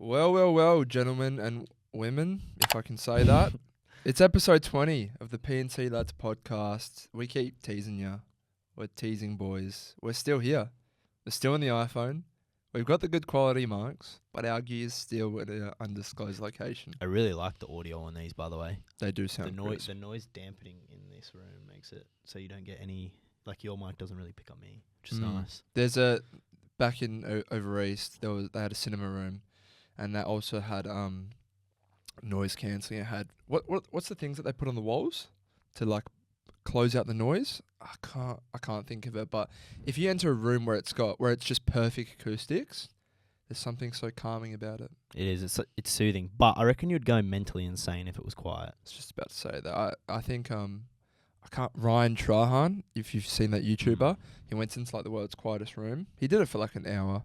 Well, gentlemen and women, if I can say that. It's episode 20 of the P&T Lads podcast. We keep teasing you. We're teasing boys. We're still here. We're still on the iPhone. We've got the good quality mics, but our gear's still at an undisclosed location. I really like the audio on these, by the way. They do sound The noise dampening in this room makes it so you don't get any, like your mic doesn't really pick up me, which is nice. There's back in over east, they had a cinema room, and that also had noise cancelling. It had what's the things that they put on the walls to like close out the noise? I can't think of it. But if you enter a room where it's just perfect acoustics, there's something so calming about it. It is. It's soothing. But I reckon you'd go mentally insane if it was quiet. I was just about to say that. I think Ryan Trahan, if you've seen that YouTuber, he went into like the world's quietest room. He did it for like an hour,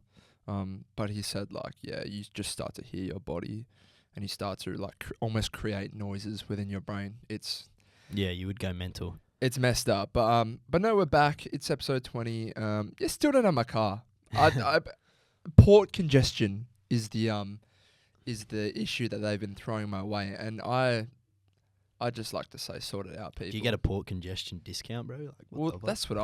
but he said like, yeah, you just start to hear your body, and you start to like almost create noises within your brain. Yeah, you would go mental. It's messed up, but no, we're back. It's episode 20. Still don't have my car. Port congestion is the issue that they've been throwing my way, and I just like to say, sort it out, people. Do you get a port congestion discount, bro? That's what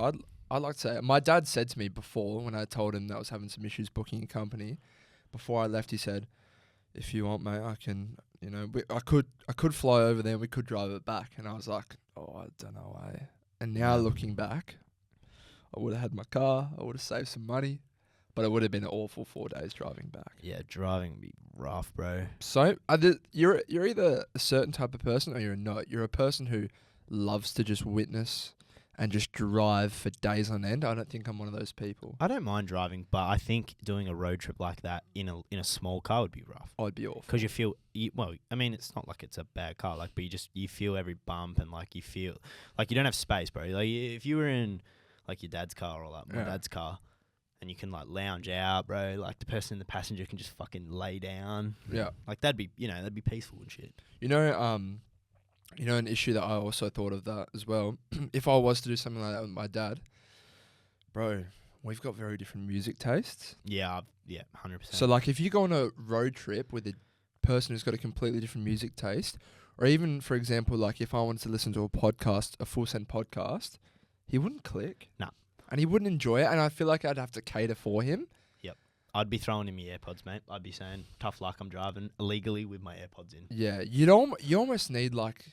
I'd like to say. My dad said to me before, when I told him that I was having some issues booking a company, before I left, he said, "If you want, mate, I can. You know, I could fly over there and we could drive it back." And I was like, "Oh, I don't know why." And now looking back, I would have had my car. I would have saved some money, but it would have been an awful 4 days driving back. Yeah, driving would be rough, bro. So you're either a certain type of person or you're not. You're a person who loves to just witness and just drive for days on end. I don't think I'm one of those people. I don't mind driving, but I think doing a road trip like that in a small car would be rough. I'd be awful. Because you feel, I mean, it's not like it's a bad car, like, but you feel every bump, and like you feel like you don't have space, bro. Like if you were in like your dad's car or like my dad's car, and you can like lounge out, bro. Like the person in the passenger can just fucking lay down. Yeah, like that'd be peaceful and shit. An issue that I also thought of that as well. If I was to do something like that with my dad, bro, we've got very different music tastes. Yeah, 100%. So like if you go on a road trip with a person who's got a completely different music taste, or even, for example, like if I wanted to listen to a podcast, a Full Send podcast, he wouldn't click. No. And he wouldn't enjoy it, and I feel like I'd have to cater for him. Yep. I'd be throwing him my AirPods, mate. I'd be saying, tough luck, I'm driving illegally with my AirPods in. Yeah, you almost need like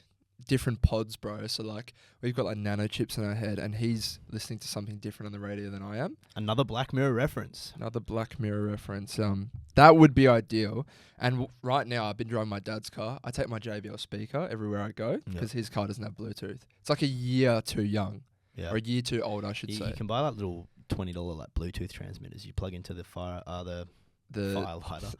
different pods, bro. So like we've got like nano chips in our head, and he's listening to something different on the radio than I am. Another Black Mirror reference. That would be ideal. And right now I've been driving my dad's car. I take my JBL speaker everywhere I go because his car doesn't have Bluetooth. It's like a year too young. Yeah. Or a year too old, I should say. You can buy like little $20 like Bluetooth transmitters. You plug into the fire lighter.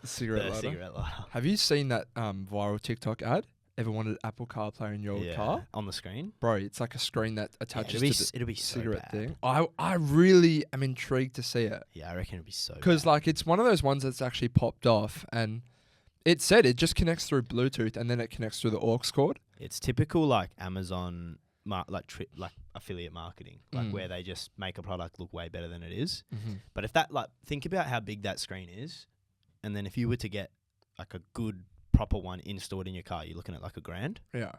Cigarette lighter. Have you seen that viral TikTok ad? Ever wanted Apple CarPlay in your car? On the screen? Bro, it's like a screen that attaches to the cigarette thing. I really am intrigued to see it. Yeah, I reckon it'd be so bad. Because like it's one of those ones that's actually popped off, and it said it just connects through Bluetooth and then it connects through the aux cord. It's typical like Amazon like affiliate marketing, like where they just make a product look way better than it is. Mm-hmm. But if that, like, think about how big that screen is, and then if you were to get like a good proper one installed in your car, you're looking at like $1,000. Yeah.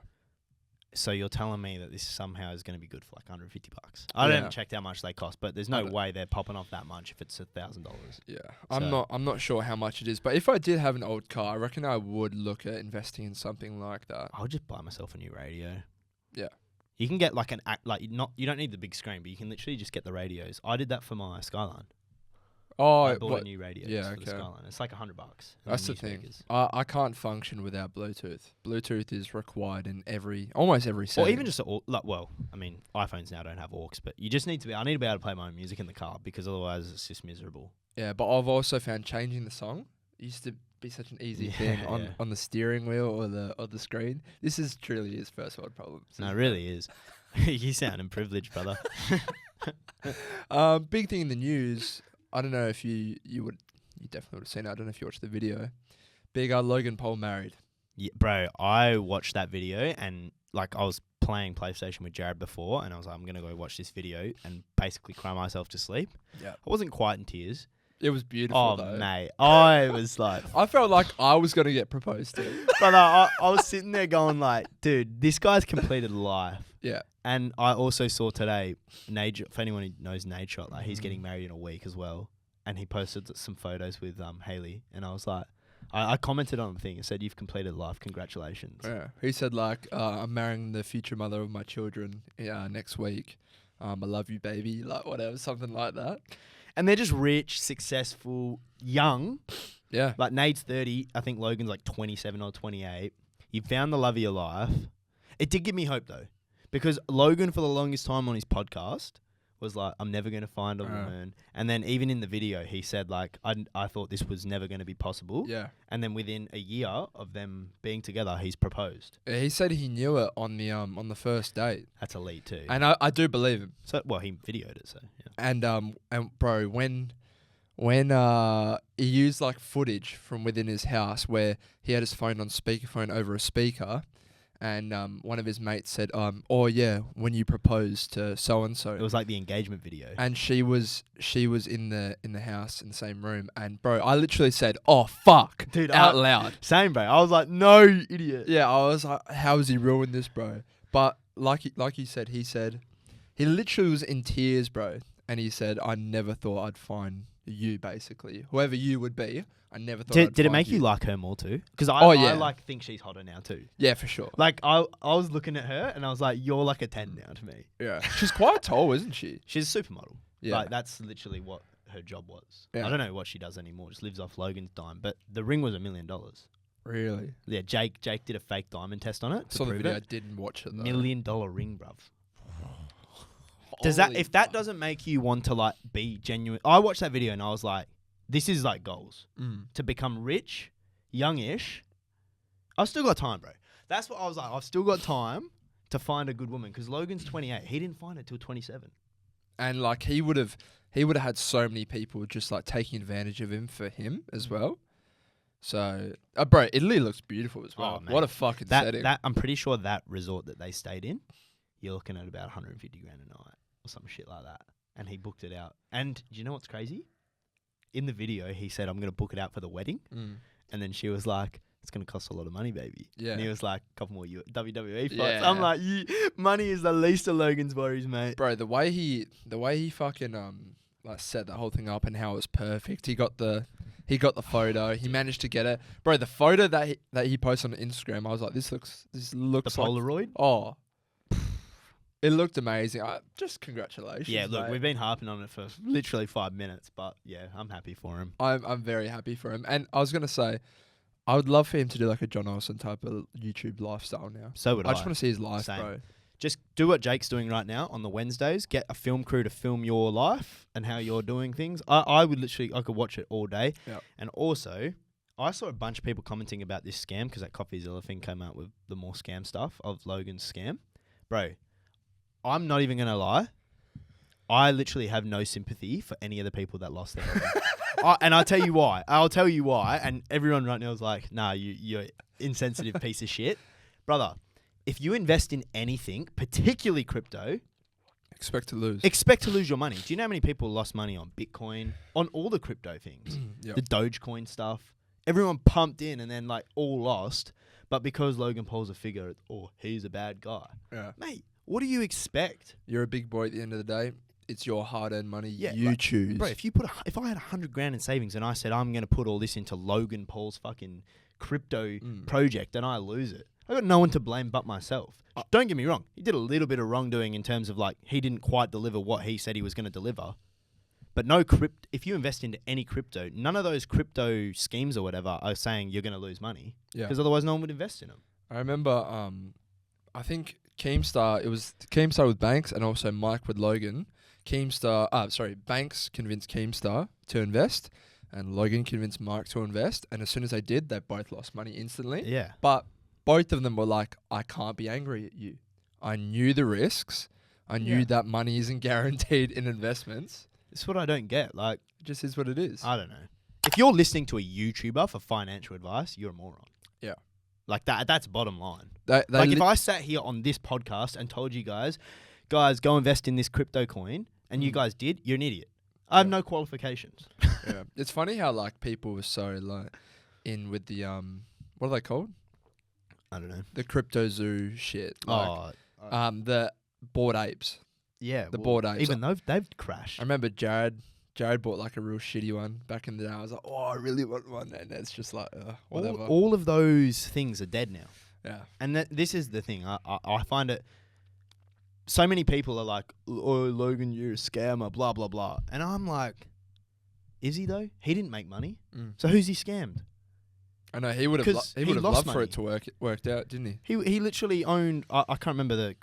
So you're telling me that this somehow is going to be good for like $150. I haven't checked how much they cost, but there's no way they're popping off that much if it's $1,000. Yeah, I'm not sure how much it is, but if I did have an old car, I reckon I would look at investing in something like that. I would just buy myself a new radio. Yeah. You can get like you don't need the big screen, but you can literally just get the radios. I did that for my Skyline. Oh, I bought a new radio for the Skyline. It's like $100. That's the thing. I can't function without Bluetooth. Bluetooth is required in almost every setting. Or even just I mean, iPhones now don't have aux, but you just need to be. I need to be able to play my own music in the car because otherwise it's just miserable. Yeah, but I've also found changing the song used to be such an easy thing on the steering wheel or the screen. This is truly his first world problem. No, it really is. You sound privileged, brother. Big thing in the news. I don't know if you definitely would have seen it. I don't know if you watched the video. Logan Paul married. Yeah, bro, I watched that video and like I was playing PlayStation with Jared before, and I was like, I'm gonna go watch this video and basically cry myself to sleep. Yeah, I wasn't quite in tears, It was beautiful, Oh, though. mate. I was like, I felt like I was going to get proposed to. brother, I was sitting there going like, dude, this guy's completed life. Yeah. And I also saw today, Nade, for anyone who knows Nade Shot, like he's getting married in a week as well. And he posted some photos with Hayley. And I was like, I commented on the thing and said, you've completed life. Congratulations. Yeah. He said, like, I'm marrying the future mother of my children next week. I love you, baby. Like, whatever, something like that. And they're just rich, successful, young. Yeah. Like Nade's 30. I think Logan's like 27 or 28. You found the love of your life. It did give me hope, though. Because Logan, for the longest time on his podcast, was like, I'm never going to find a woman. And then even in the video, he said, like, I thought this was never going to be possible. Yeah. And then within a year of them being together, he's proposed. Yeah, he said he knew it on the first date. That's elite too. And I do believe him. So, well, he videoed it, so yeah. And bro, when he used like footage from within his house where he had his phone on speakerphone over a speaker, and one of his mates said, "Oh yeah, when you proposed to so and so." It was like the engagement video. And she was in the house in the same room, and bro, I literally said, "Oh fuck," Dude, out loud. Same, bro. I was like, no, you idiot. Yeah, I was like, "How has he ruined this, bro?" But like he said, he literally was in tears, bro, and he said, "I never thought I'd find you, basically, whoever you would be. I never thought." Did it make you like her more too? Because I like think she's hotter now too. Yeah, for sure. Like I was looking at her and I was like, you're like a 10 now to me. Yeah, she's quite tall, isn't she? She's a supermodel. Yeah, Like that's literally what her job was. Yeah. I don't know what she does anymore. Just lives off Logan's dime. But the ring was $1 million. Really. Yeah, Jake did a fake diamond test on it to Saw the prove video. I it. didn't watch it though. $1 million ring, bruv. Does that if that doesn't make you want to like be genuine? I watched that video and I was like, this is like goals to become rich, youngish. I've still got time, bro. That's what I was like. I've still got time to find a good woman because Logan's 28. He didn't find it till 27. And like he would have had so many people just like taking advantage of him for him as well. So, bro, Italy looks beautiful as well. Oh, what a fucking setting. That I'm pretty sure that resort that they stayed in, you're looking at about 150 grand a night or some shit like that. And he booked it out. And do you know what's crazy? In the video, he said, I'm going to book it out for the wedding. And then she was like, it's going to cost a lot of money, baby. Yeah. And he was like, a couple more WWE fights. Yeah. I'm like, money is the least of Logan's worries, mate. Bro, the way he fucking like set that whole thing up and how it was perfect. He got the photo. He managed to get it. Bro, the photo that he posted on Instagram, I was like, this looks The like, Polaroid? oh. It looked amazing. Just congratulations. Yeah, look, mate. we've been harping on it for literally 5 minutes, but yeah, I'm happy for him. I'm very happy for him. And I was gonna say, I would love for him to do like a John Olsen type of YouTube lifestyle now. So would I. I just want to see his life, Same. bro. Just do what Jake's doing right now on the Wednesdays. Get a film crew to film your life and how you're doing things. I could watch it all day. Yep. And also, I saw a bunch of people commenting about this scam because that CoffeeZilla thing came out with the more scam stuff of Logan's scam. Bro, I'm not even going to lie. I literally have no sympathy for any of the people that lost their money. And I'll tell you why. And everyone right now is like, nah, you're insensitive piece of shit. Brother, if you invest in anything, particularly crypto, Expect to lose. expect to lose your money. Do you know how many people lost money on Bitcoin, on all the crypto things? Yep. The Dogecoin stuff. Everyone pumped in and then like all lost. But because Logan Paul's a figure, he's a bad guy. Yeah. Mate, what do you expect? You're a big boy at the end of the day. It's your hard-earned money. Yeah, you like, choose. Bro, if I had 100 grand in savings and I said I'm going to put all this into Logan Paul's fucking crypto project and I lose it, I got no one to blame but myself. Don't get me wrong. He did a little bit of wrongdoing in terms of like he didn't quite deliver what he said he was going to deliver. But if you invest into any crypto, none of those crypto schemes or whatever are saying you're going to lose money. Yeah. Because otherwise no one would invest in them. I remember, I think Keemstar, it was Keemstar with Banks and also Mike with Logan. Banks convinced Keemstar to invest and Logan convinced Mike to invest. And as soon as they did, they both lost money instantly. Yeah. But both of them were like, I can't be angry at you. I knew the risks. I knew that money isn't guaranteed in investments. It's what I don't get. Like, It just is what it is. I don't know. If you're listening to a YouTuber for financial advice, you're a moron. Yeah. Like that's bottom line. They If I sat here on this podcast and told you guys, go invest in this crypto coin, and you guys did, you're an idiot. I have no qualifications. Yeah. It's funny how like people were so like in with the what are they called? I don't know. The crypto zoo shit. Like, the Bored Apes. Yeah. The Bored Apes. Even though they've crashed. I remember Jared bought like a real shitty one back in the day. I was like, oh, I really want one, and it's just like whatever. All of those things are dead now. Yeah. And this is the thing. I find it. So many people are like, "Oh, Logan, you're a scammer," blah blah blah, and I'm like, is he though? He didn't make money, so who's he scammed? I know he would have. He would have lost loved for it to worked out, didn't he? He literally owned. I can't remember the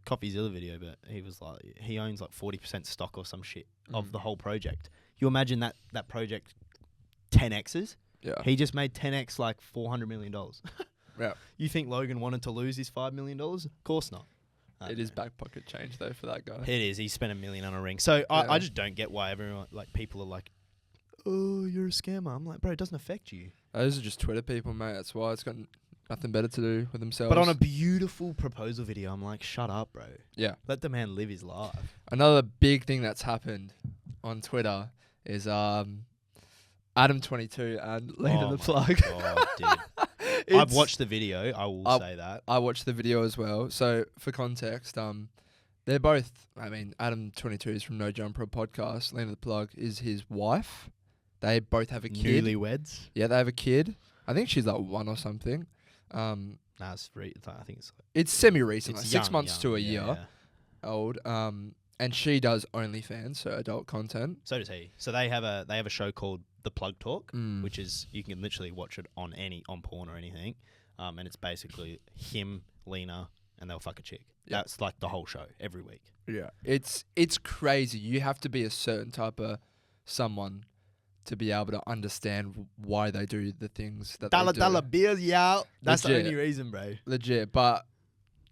CoffeeZilla video, but he was like, he owns like 40% stock or some shit of the whole project. You imagine that project 10x's? Yeah. He just made 10x like $400 million. Yeah. You think Logan wanted to lose his $5 million? Of course not. It is back pocket change though for that guy. It is. He spent $1 million on a ring. So I just don't get why everyone people are like, "Oh, you're a scammer." I'm like, bro, it doesn't affect you. Those are just Twitter people, mate. That's why it's got nothing better to do with themselves. But on a beautiful proposal video, I'm like, shut up, bro. Yeah. Let the man live his life. Another big thing that's happened on Twitter is Adam22 and Lena the Plug. God, dude. I've watched the video. I will say that. I watched the video as well. So for context, they're both. I mean, Adam22 is from No Jumper podcast. Lena the Plug is his wife. They both have a kid. Newlyweds. Yeah, they have a kid. I think she's like 1 or something. I think it's semi-recent, like 6 young, months to a year old. And she does OnlyFans, so adult content. So does he. So they have a show called The Plug Talk, Mm. which is you can literally watch it on porn or anything, and it's basically him, Lena, and they'll fuck a chick. Yeah. That's like the whole show every week. Yeah, it's crazy. You have to be a certain type of someone to be able to understand why they do the things that they do. Dollar bills, yeah. That's Legit. the only reason, bro. Legit, but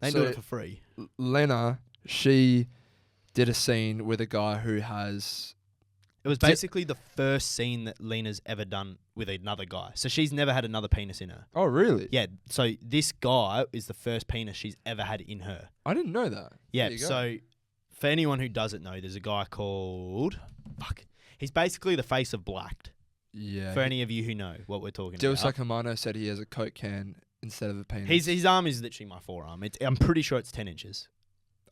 They so do it for free. Lena, she did a scene with a guy who has. It was basically the first scene that Lena's ever done with another guy. So she's never had another penis in her. Oh, really? Yeah. So this guy is the first penis she's ever had in her. I didn't know that. Yeah. There you go. So for anyone who doesn't know, there's a guy called He's basically the face of Blacked. Yeah. For any of you who know what we're talking Dil about. Sacamano said he has a Coke can instead of a penis. His arm is literally my forearm. I'm pretty sure it's 10 inches.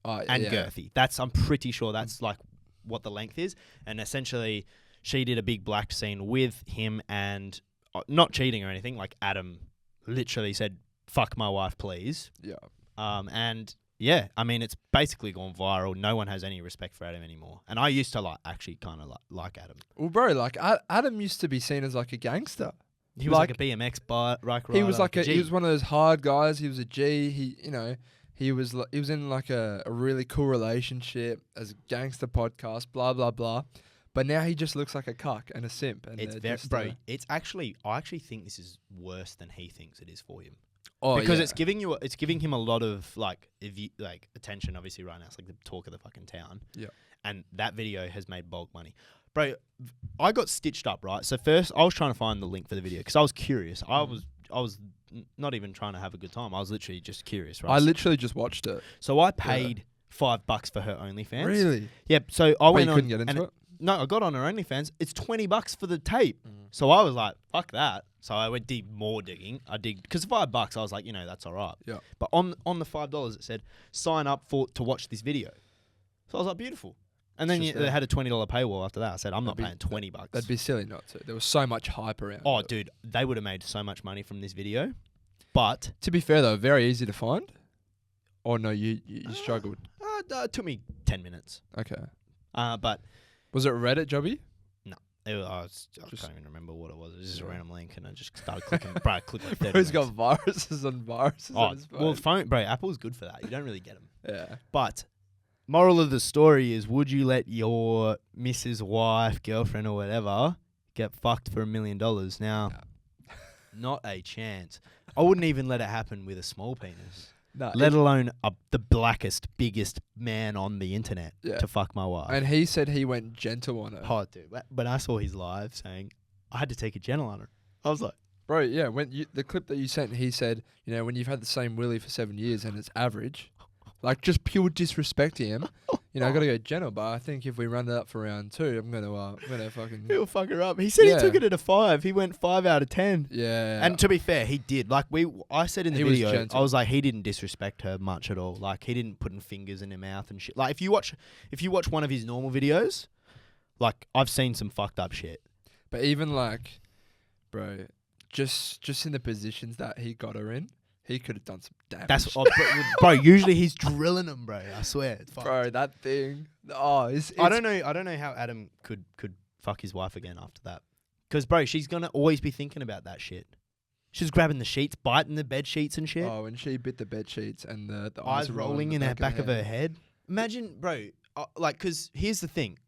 And girthy. I'm pretty sure that's like what the length is. And essentially, she did a big Blacked scene with him and not cheating or anything. Like Adam literally said, "Fuck my wife, please." Yeah. And yeah, I mean, it's basically gone viral. No one has any respect for Adam anymore. And I used to actually kind of like Adam. Well, bro, like Adam used to be seen as like a gangster. He was like a BMX bike rider. He was like a G. he was one of those hard guys. He was a G. He was in like a really cool relationship as a gangster podcast. Blah blah blah. But now he just looks like a cuck and a simp. And It's It's actually. I actually think this is worse than he thinks it is for him. Oh, because yeah. it's giving him a lot of attention. Obviously, right now it's like the talk of the fucking town. Yeah. And that video has made bulk money, bro. I got stitched up, right. So first, I was trying to find the link for the video because I was curious. I was not even trying to have a good time. I was literally just curious, right. I literally just watched it. So I paid $5 for her OnlyFans. Really? Yep. So I went you on. couldn't get into it? No, I got on her OnlyFans. It's $20 for the tape. So I was like, fuck that. So I went more digging. I digged because $5. I was like, that's all right. Yeah. But on the $5, it said sign up to watch this video. So I was like, beautiful. And then they had a $20 paywall after that. I said, I'm not paying $20. That'd be silly not to. There was so much hype around. Oh, it. dude, they would have made so much money from this video. But to be fair though, very easy to find. Or no, you struggled. It took me 10 minutes. Okay. But was it Reddit, Jobby? No. I can't even remember what it was. It was just a random link, and I just started clicking. Bro, I clicked like 30 Bro's minutes. got viruses on viruses on his phone. Well, phone, bro, Apple's good for that. You don't really get them. Yeah. But moral of the story is, would you let your missus, wife, girlfriend, or whatever get fucked for $1 million? Now, not a chance. I wouldn't even let it happen with a small penis. No, let alone the blackest, biggest man on the internet to fuck my wife. And he said he went gentle on her. Oh, dude. When I saw his live saying, I had to take it gentle on her. I was like... Bro, yeah, when the clip that you sent, he said, when you've had the same willy for 7 years and it's average, Like, just pure disrespect to him. You know, I got to go gentle, but I think if we run it up for round 2, I'm gonna fucking... He'll fuck her up. He said Yeah. he took it at a 5. He went 5 out of 10. Yeah. And to be fair, he did. Like I said in the He was video, gentle. I was like, he didn't disrespect her much at all. Like he didn't put fingers in her mouth and shit. Like if you watch one of his normal videos, like I've seen some fucked up shit. But even like, bro, just in the positions that he got her in, he could have done some damage. That's bro. Usually he's drilling them, bro. I swear. It's fucked. bro, that thing. Oh, it's I don't know how Adam could fuck his wife again after that. Because bro, she's gonna always be thinking about that shit. She's grabbing the sheets, biting the bed sheets and shit. Oh, when she bit the bed sheets and the eyes rolling in the back of her head. Imagine, bro. Because here's the thing: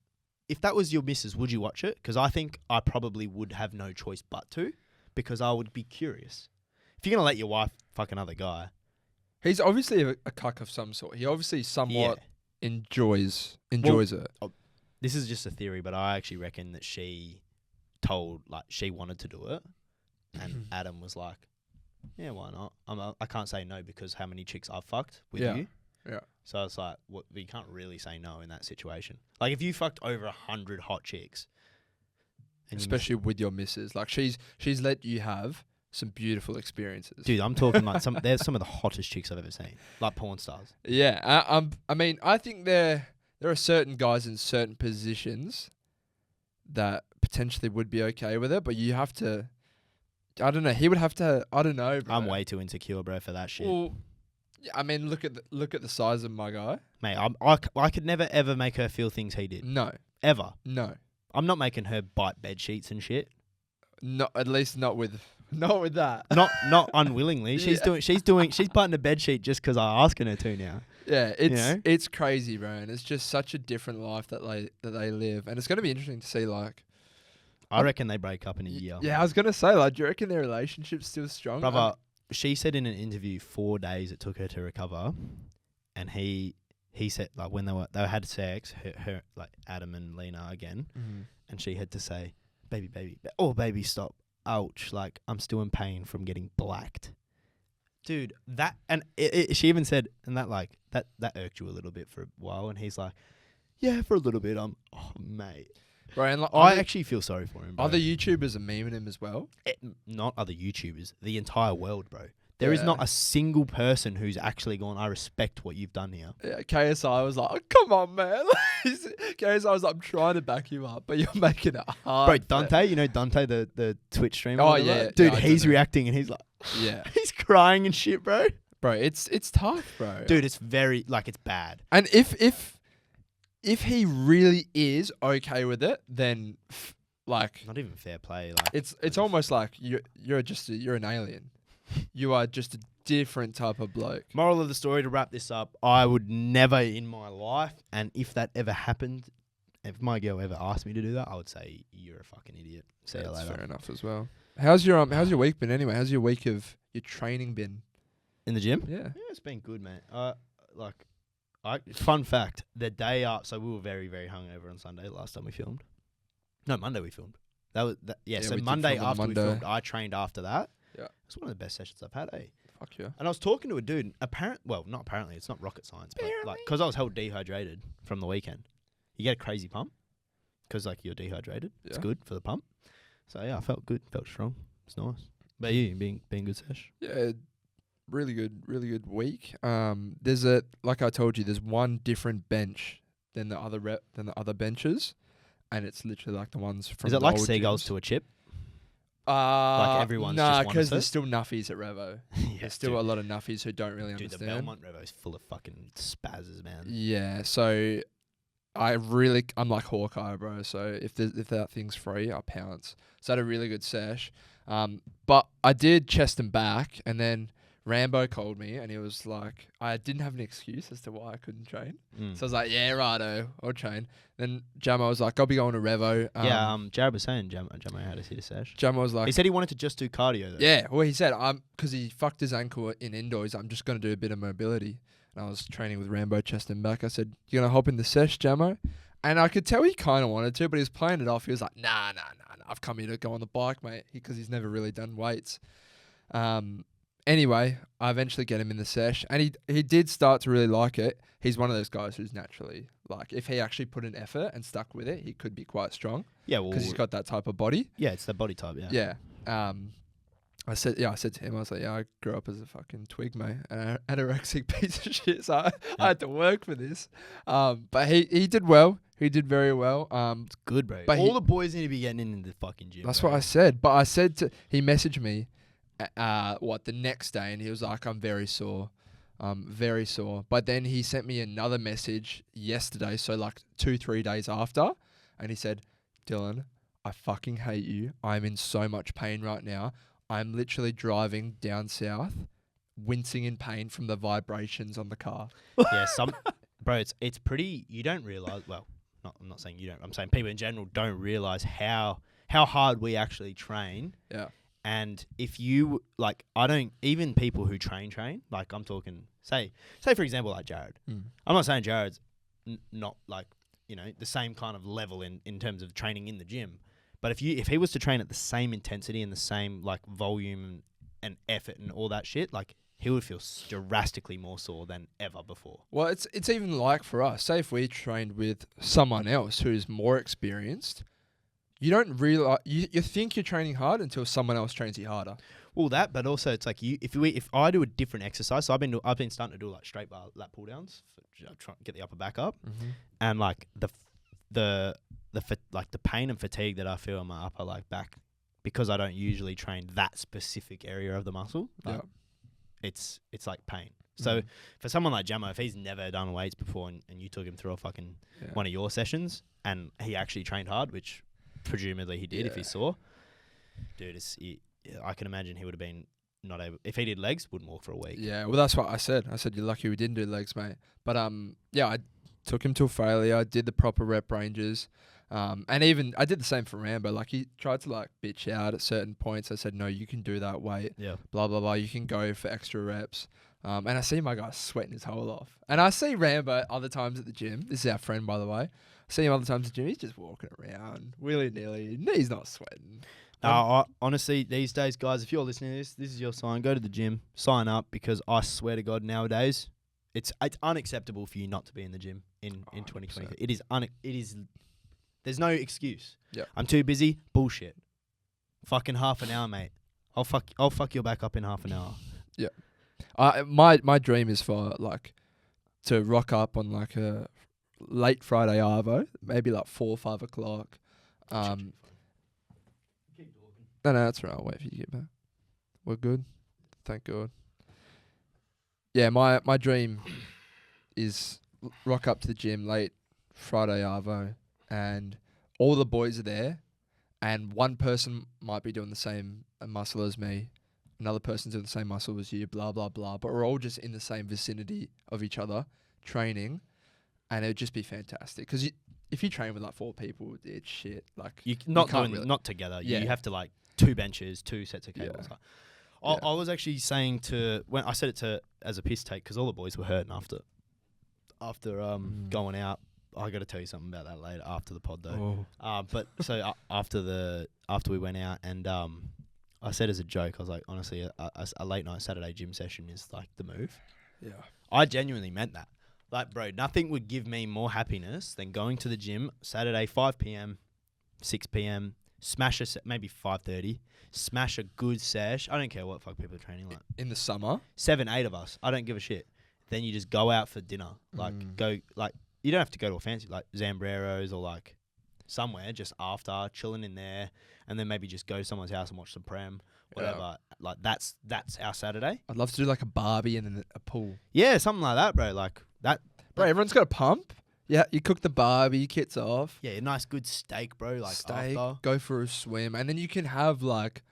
if that was your missus, would you watch it? Because I think I probably would have no choice but to, because I would be curious. If you're gonna let your wife fuck another guy, He's obviously a cuck of some sort. He obviously somewhat enjoys it. this is just a theory, but I actually reckon that she wanted to do it, and Adam was like, "Yeah, why not? I can't say no because how many chicks I've fucked with you." Yeah. So it's like, you can't really say no in that situation. Like if you fucked over 100 hot chicks, and Especially with your missus. Like she's let you have some beautiful experiences. dude, I'm talking like they're some of the hottest chicks I've ever seen, like porn stars. Yeah, I mean, I think there are certain guys in certain positions that potentially would be okay with it, but you have to. I don't know. He would have to. I don't know, bro. I'm way too insecure, bro, for that shit. Well, yeah, I mean, look at the size of my guy. Mate, I could never ever make her feel things he did. No, Ever. no, I'm not making her bite bed sheets and shit. not at least not with that. Not unwillingly. She's Yeah. she's biting a bed sheet just because I'm asking her to now. Yeah, know? it's crazy, bro, and it's just such a different life that they live, and it's gonna be interesting to see. Like, I reckon they break up in a year. yeah, I was gonna say, like, do you reckon their relationship's still strong? Brother, she said in an interview 4 days it took her to recover, and he said like when they had sex, her like Adam and Lena again, and she had to say, baby, stop, ouch, like I'm still in pain from getting blacked. Dude, that, and she even said, and that irked you a little bit for a while, and he's like, yeah, for a little bit. Oh mate, Bro, and like, I actually feel sorry for him, bro. other YouTubers are memeing him as well. Not other YouTubers, the entire world, bro. There is Yeah. not a single person who's actually gone, I respect what you've done here. Yeah, KSI was like, oh, come on, man. KSI was like, I'm trying to back you up, but you're making it hard. Bro, Dante, you know Dante, the Twitch streamer? Oh, or whatever? yeah. Dude, Yeah, I he's don't know. reacting and he's like, Yeah. he's crying and shit, bro. Bro, it's tough, bro. Dude, it's very, like, it's bad. And if he really is okay with it, then like Not even fair play. Like, it's almost like you're an alien. You are just a different type of bloke. Moral of the story, to wrap this up, I would never in my life, and if that ever happened, if my girl ever asked me to do that, I would say, you're a fucking idiot. See you That's later. fair enough as well. How's your week been anyway? How's your week of your training been? In the gym? Yeah. Yeah, it's been good, mate. Fun fact, the day up, so we were very, very hungover on Sunday last time we filmed. No, Monday we filmed. So we did Monday film on after we Monday. filmed, I trained after that. Yeah. It's one of the best sessions I've had, eh? Fuck yeah. And I was talking to a dude, not apparently, it's not rocket science, but like, because I was held dehydrated from the weekend. You get a crazy pump, because like you're dehydrated. It's Yeah. good for the pump. So yeah, I felt good, felt strong. It's nice. But you, being good sesh. Yeah, really good week. There's like I told you, there's one different bench than the other benches, and it's literally like the ones from. Is it the like old seagulls gyms. to a chip? Nah, Everyone's just one because there's set? still nuffies at Revo. There's still a lot of nuffies who don't really Dude, the understand. Belmont Revo is full of fucking spazzes, man. Yeah, so I'm like Hawkeye, bro. So if that thing's free, I pounce. So I had a really good sesh. But I did chest and back, and then Rambo called me, and he was like, I didn't have an excuse as to why I couldn't train. So I was like, yeah, righto, I'll train. Then Jamo was like, I'll be going to Revo. Jared was saying Jamo had to hit a sesh. Jamo was like, He said he wanted to just do cardio, though. yeah, well, he said, because he fucked his ankle in indoors, I'm just going to do a bit of mobility. And I was training with Rambo chest and back. I said, you going to hop in the sesh, Jamo? And I could tell he kind of wanted to, but he was playing it off. He was like, nah. I've come here to go on the bike, mate, because he's never really done weights. Anyway, I eventually get him in the sesh, and he did start to really like it. He's one of those guys who's naturally, like, if he actually put an effort and stuck with it, he could be quite strong. Yeah, well, Because he's got that type of body. yeah, it's the body type. Yeah. Yeah. I said to him, I was like, yeah, I grew up as a fucking twig, mate, and an anorexic piece of shit, so I had to work for this. But he did well. He did very well. It's good, bro. But all the boys need to be getting in the fucking gym. That's bro. what I said. But I said he messaged me, the next day, and he was like, I'm very sore. Very sore. But then he sent me another message yesterday, so like 2-3 days after, and he said, Dylan, I fucking hate you. I'm in so much pain right now. I'm literally driving down south, wincing in pain from the vibrations on the car. Yeah, bro, it's pretty. You don't realize. Well, I'm not saying you don't. I'm saying people in general don't realize how hard we actually train. Yeah. And if you like, I don't even people who train. Like I'm talking, say for example, like Jared. I'm not saying Jared's not like the same kind of level in terms of training in the gym. But if he was to train at the same intensity and the same like volume and effort and all that shit, like he would feel drastically more sore than ever before. Well, it's even like for us. Say if we trained with someone else who's more experienced, you don't realize you think you're training hard until someone else trains you harder. Well, that, but also it's like if I do a different exercise, so I've been starting to do like straight bar lat pull downs, trying to get the upper back up, and like the pain and fatigue that I feel in my upper like back, because I don't usually train that specific area of the muscle. Like, it's like pain. So for someone like Jamo, if he's never done weights before and you took him through a fucking one of your sessions and he actually trained hard, which presumably he did if he saw, dude, I can imagine he would have been not able, if he did legs, wouldn't walk for a week. Yeah, well that's what I said. I said you're lucky we didn't do legs, mate. But I took him to failure. I did the proper rep ranges. And even I did the same for Rambo. Like he tried to like bitch out at certain points. I said, no, you can do that weight. Yeah. Blah, blah, blah. You can go for extra reps. And I see my guy sweating his hole off. And I see Rambo other times at the gym. This is our friend, by the way. I see him other times at the gym. He's just walking around willy-nilly. He's not sweating. Honestly, these days, guys, if you're listening to this is your sign. Go to the gym, sign up, because I swear to God, nowadays, it's unacceptable for you not to be in the gym in 2020. It is. There's no excuse. Yeah. I'm too busy. Bullshit. Fucking half an hour, mate. I'll fuck your back up in half an hour. Yeah. My dream is for like to rock up on like a late Friday arvo, maybe like 4 or 5 o'clock. No, that's right. I'll wait for you to get back. We're good. Thank God. Yeah, my dream is rock up to the gym late Friday arvo, and all the boys are there, and one person might be doing the same muscle as me, another person's doing the same muscle as you, blah, blah, blah, but we're all just in the same vicinity of each other, training, and it would just be fantastic. Because if you train with like 4 people, it's shit. Like not together. Yeah. You have to like 2 benches, 2 sets of cables. Yeah. I was actually saying when I said it to as a piss take, because all the boys were hurting after going out. I got to tell you something about that later after the pod though. But so after we went out, and I said as a joke, I was like, honestly, a late night Saturday gym session is like the move. Yeah. I genuinely meant that. Like, bro, nothing would give me more happiness than going to the gym Saturday 5 p.m, 6 p.m, smash maybe 5:30, smash a good sesh. I don't care what fuck people are training like. In the summer? 7, 8 of us. I don't give a shit. Then you just go out for dinner. You don't have to go to a fancy like Zambreros or like somewhere, just after chilling in there, and then maybe just go to someone's house and watch some Prem, whatever. Yeah. Like that's our Saturday. I'd love to do like a Barbie and then a pool. Yeah, something like that, bro. Like that. Bro, everyone's got a pump. Yeah, you cook the Barbie, kits off. Yeah, a nice good steak, bro. Like steak, after. Go for a swim, and then you can have like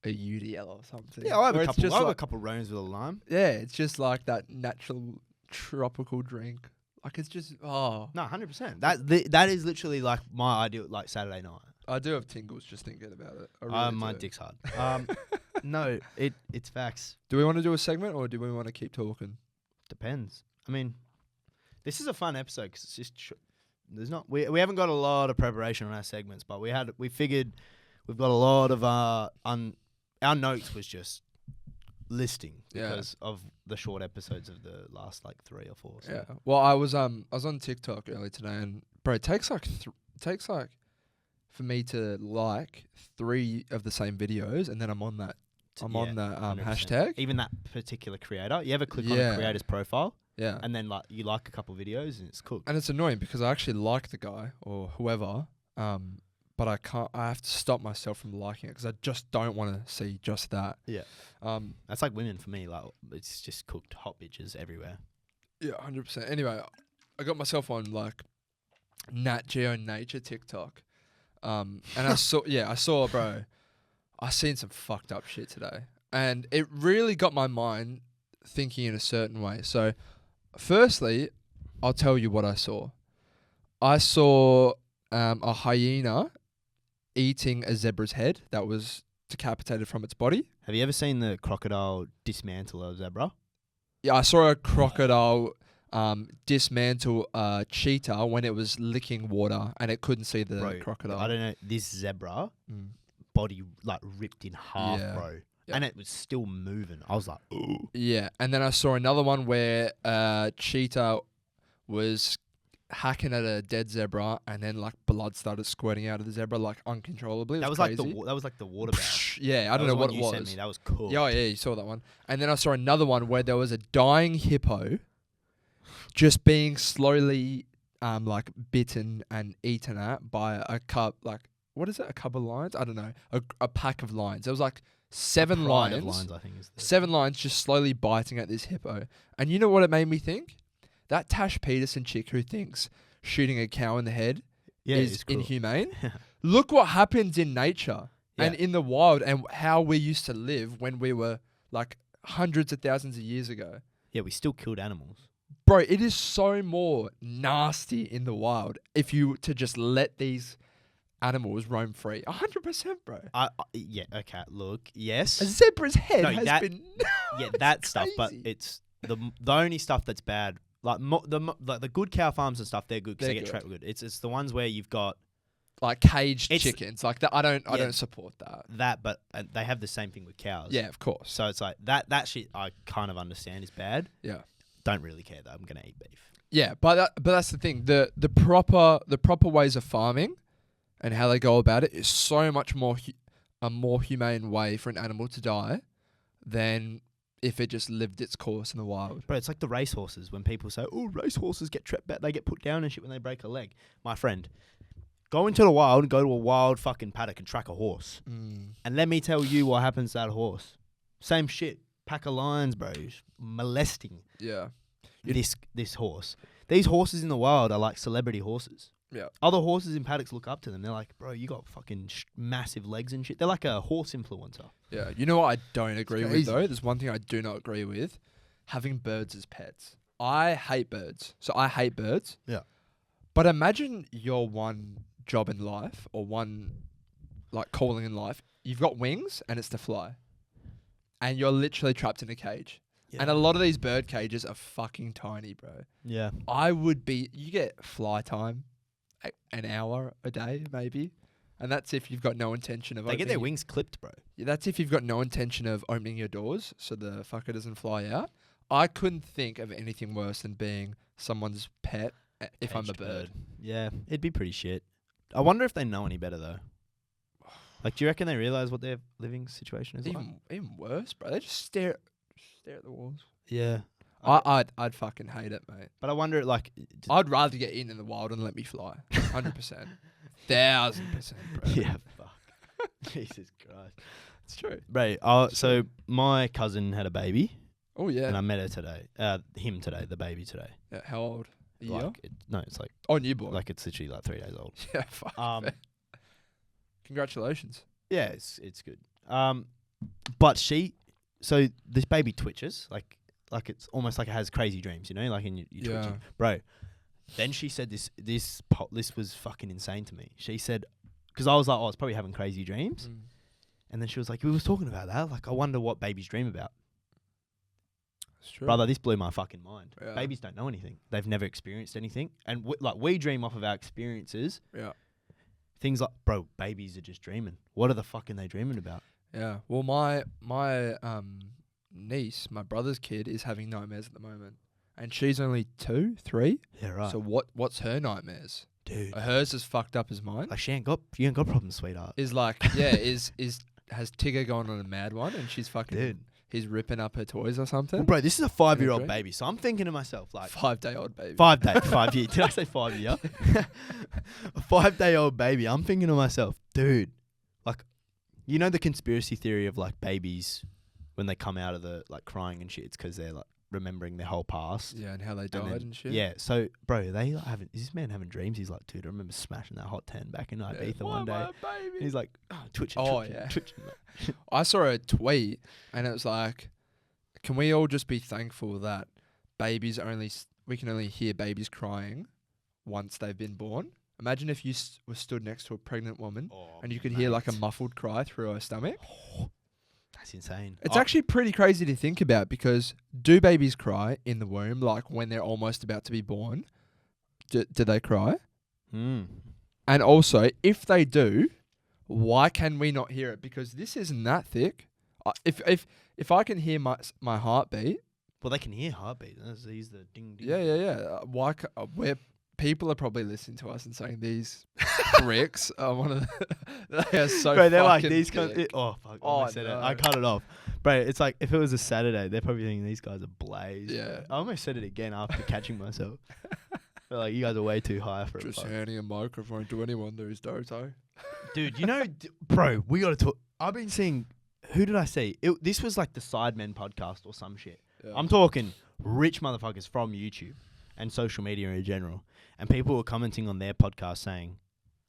a UDL or something. Yeah, I'll have a couple Rones with a lime. Yeah, it's just like that natural tropical drink. Like it's just no, 100%. That is literally like my ideal like Saturday night. I do have tingles just thinking about it. Really my dick's hard. No, it's facts. Do we want to do a segment or do we want to keep talking? Depends. I mean, this is a fun episode because it's just we haven't got a lot of preparation on our segments, but we figured we've got a lot of our notes was just listing Yeah. because of the short episodes of the last like 3 or 4. So. Yeah. Well, I was on TikTok earlier today, and bro, it takes like for me to like 3 of the same videos, and then I'm on that. I'm on that 100%. hashtag. Even that particular creator, you ever click on Yeah. a creator's profile Yeah. and then like you like a couple videos and it's cooked. And it's annoying because I actually like the guy or whoever, but I can't. I have to stop myself from liking it because I just don't want to see just that. Yeah. That's like women for me. Like it's just cooked hot bitches everywhere. Yeah, 100%. Anyway, I got myself on like Nat Geo Nature TikTok, and I saw, bro. I seen some fucked up shit today, and it really got my mind thinking in a certain way. So, firstly, I'll tell you what I saw. I saw a hyena eating a zebra's head that was decapitated from its body. Have you ever seen the crocodile dismantle a zebra? Yeah, I saw a crocodile dismantle a cheetah when it was licking water and it couldn't see the Bro, crocodile. I don't know. This zebra Mm. body like ripped in half, Yeah. bro. Yeah. And it was still moving. I was like, ooh. Yeah, and then I saw another one where a cheetah was hacking at a dead zebra, and then like blood started squirting out of the zebra like uncontrollably. It That was crazy. like the water bath. Yeah, I don't know what it you was. sent me. That was cool. Yeah, you saw that one. And then I saw another one where there was a dying hippo just being slowly like bitten and eaten at by a cub, like what is it? A cub of lions? I don't know. A pack of lions. There was like 7 Pride lions. of lions, I think is the 7 lions just slowly biting at this hippo. And you know what it made me think? That Tash Peterson chick who thinks shooting a cow in the head is it's cool. inhumane. Look what happens in nature and Yeah. in the wild and how we used to live when we were like hundreds of thousands of years ago. Yeah, we still killed animals. Bro, it is so more nasty in the wild if you to just let these animals roam free. 100%, bro. Yeah, okay, look, A yes. zebra's head No, has that- been... Yeah, that stuff, but crazy. it's the only stuff that's bad. Like the good cow farms and stuff, they're good because They're they get good. trapped good. It's the ones where you've got like caged It's- chickens. Like that. I don't Yeah. support that. that, but they have the same thing with cows. Yeah, of course. So it's like that shit I kind of understand is bad. Yeah. Don't really care though. I'm gonna eat beef. Yeah, but that's the thing. The proper ways of farming and how they go about it is so much more a more humane way for an animal to die than if it just lived its course in the wild. Bro, it's like the racehorses. When people say, "Oh, racehorses get trapped, they get put down and shit when they break a leg." My friend, go into the wild and go to a wild fucking paddock and track a horse, and let me tell you what happens to that horse. Same shit. Pack of lions, bro, molesting Yeah. this horse. These horses in the wild are like celebrity horses. Yeah. Other horses in paddocks look up to them. They're like, bro, you got fucking massive legs and shit. They're like a horse influencer. Yeah. You know what I don't agree with crazy. though? There's one thing I do not agree with. Having birds as pets. I hate birds. So I hate birds. Yeah. But imagine your one job in life or one like calling in life. You've got wings and it's to fly. And you're literally trapped in a cage. Yeah. And a lot of these bird cages are fucking tiny, bro. Yeah. You get fly time, an hour a day, maybe. And that's if you've got no intention of They get opening their wings clipped, bro. Yeah, that's if you've got no intention of opening your doors so the fucker doesn't fly out. I couldn't think of anything worse than being someone's pet if I'm a Caged bird. Yeah, it'd be pretty shit. I wonder if they know any better though. Like, do you reckon they realize what their living situation is like? Even worse, bro. They just stare at the walls. Yeah. I'd fucking hate it, mate. But I wonder, like, I'd rather get in the wild and let me fly. 100%. 1000%, bro. yeah, fuck. Jesus Christ. It's true. Right. So my cousin had a baby, Oh, yeah. and I met her today. Him today, the baby today. Yeah, how old? A year? Like, it's like Newborn. like it's literally like 3 days old. yeah, fuck. Um, Congratulations. yeah, it's good. But so this baby twitches like it's almost like it has crazy dreams, you know, like in you Yeah. twitching, bro. Then she said this was fucking insane to me. She said, because I was like, oh, it's probably having crazy dreams, and then she was like, we was talking about that. Like, I wonder what babies dream about. It's true. Brother, this blew my fucking mind. Yeah. Babies don't know anything. They've never experienced anything. And we dream off of our experiences. Yeah. Things like, bro, babies are just dreaming. What are the fuck are they dreaming about? Yeah. Well, my niece, my brother's kid, is having nightmares at the moment, and she's only 2, 3. Yeah, right. So what's her nightmares? Dude, Are hers as fucked up as mine? like you ain't got problems, sweetheart. Is like has Tigger gone on a mad one and she's fucking Dude. He's ripping up her toys or something? Well, bro, this is a 5-year-old Dream? baby, so I'm thinking to myself, like, 5-day-old baby. 5 year. Did I say 5 year? A 5-day-old baby. I'm thinking to myself, dude, like, you know the conspiracy theory of like babies when they come out of the like crying and shit, it's because they're like remembering their whole past. Yeah, and how they died then- and shit. Yeah, so bro, they like, is this man having dreams? He's like, dude, I remember smashing that hot 10 back in Ibiza one day. And he's like, twitching. Twitching. I saw a tweet and it was like, can we all just be thankful that babies we can only hear babies crying once they've been born? Imagine if you were stood next to a pregnant woman and you could hear like a muffled cry through her stomach. That's insane. It's actually pretty crazy to think about, because do babies cry in the womb, like when they're almost about to be born? Do they cry? Mm. And also, if they do, why can we not hear it? Because this isn't that thick. If I can hear my heartbeat, Well, they can hear heartbeat. He's the ding ding. yeah. Why? Where people are probably listening to us and saying these pricks are one of they are so. Bro, they're like fucking these dick. oh fuck! Oh, I said it. no. I cut it off, bro. It's like if it was a Saturday, they're probably thinking these guys are blazed. Yeah. I almost said it again after catching myself. They're like, you guys are way too high for Just it. handing a microphone to anyone these days, eh? Dude, you know, bro, we got to talk. I've been seeing. Who did I see? This was like the Sidemen podcast or some shit. Yeah. I'm talking rich motherfuckers from YouTube and social media in general. And people were commenting on their podcast saying,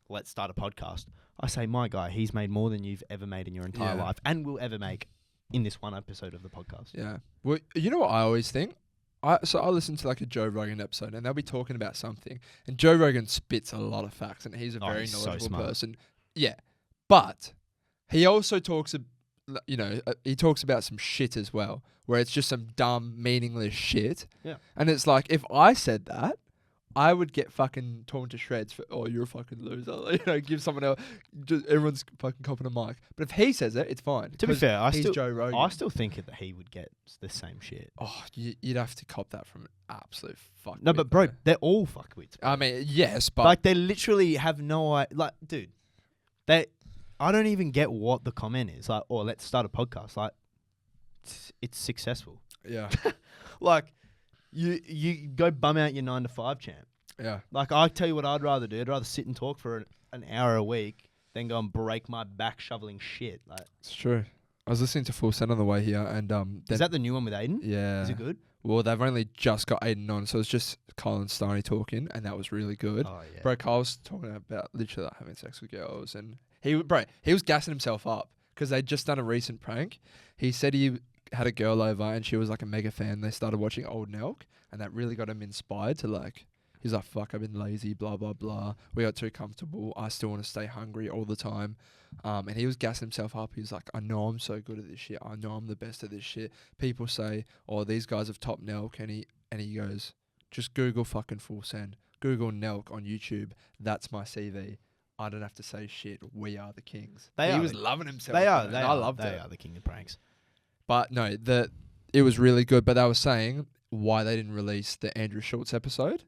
let's start a podcast. I say, my guy, he's made more than you've ever made in your entire Yeah. life and will ever make in this one episode of the podcast. Yeah. Well, you know what I always think? I listen to like a Joe Rogan episode and they'll be talking about something, and Joe Rogan spits a lot of facts and he's a very he's so knowledgeable smart. person. Yeah. But he also talks he talks about some shit as well, where it's just some dumb, meaningless shit. Yeah. And it's like, if I said that, I would get fucking torn to shreds for, oh, you're a fucking loser. Give someone else, just, everyone's fucking copping a mic. But if he says it, it's fine. To be 'cause fair, he's Joe Rogan. I still think that he would get the same shit. Oh, you'd have to cop that from an absolute fuck. No, but bro, they're all fuckwits. I mean, yes, but Like, they literally have no idea. Like, dude, I don't even get what the comment is. Like, oh, let's start a podcast. Like, it's successful. yeah, Like, you go bum out your 9-to-5, champ. yeah, Like, I tell you what I'd rather do. I'd rather sit and talk for an hour a week than go and break my back shoveling shit. Like, it's true. I was listening to Full Send on the way here, and then, is that the new one with Aiden? yeah, Is it good? Well, they've only just got Aiden on, so it's just Kyle and Steiny talking, and that was really good. Oh, yeah. Bro, Kyle's talking about literally like having sex with girls, and he was gassing himself up because they'd just done a recent prank. He said he had a girl over and she was like a mega fan. They started watching Old Nelk, and that really got him inspired to like. He's like, fuck, I've been lazy, blah blah blah. We got too comfortable. I still want to stay hungry all the time. And he was gassing himself up. He was like, I know I'm so good at this shit. I know I'm the best at this shit. People say, oh, these guys have top Nelk, and he goes, just Google fucking Full Send. Google Nelk on YouTube. That's my CV. I don't have to say shit. We are the kings. He was loving himself. They are. man. They I are. loved They it. are the king of pranks. But no, it was really good. But they were saying why they didn't release the Andrew Schultz episode.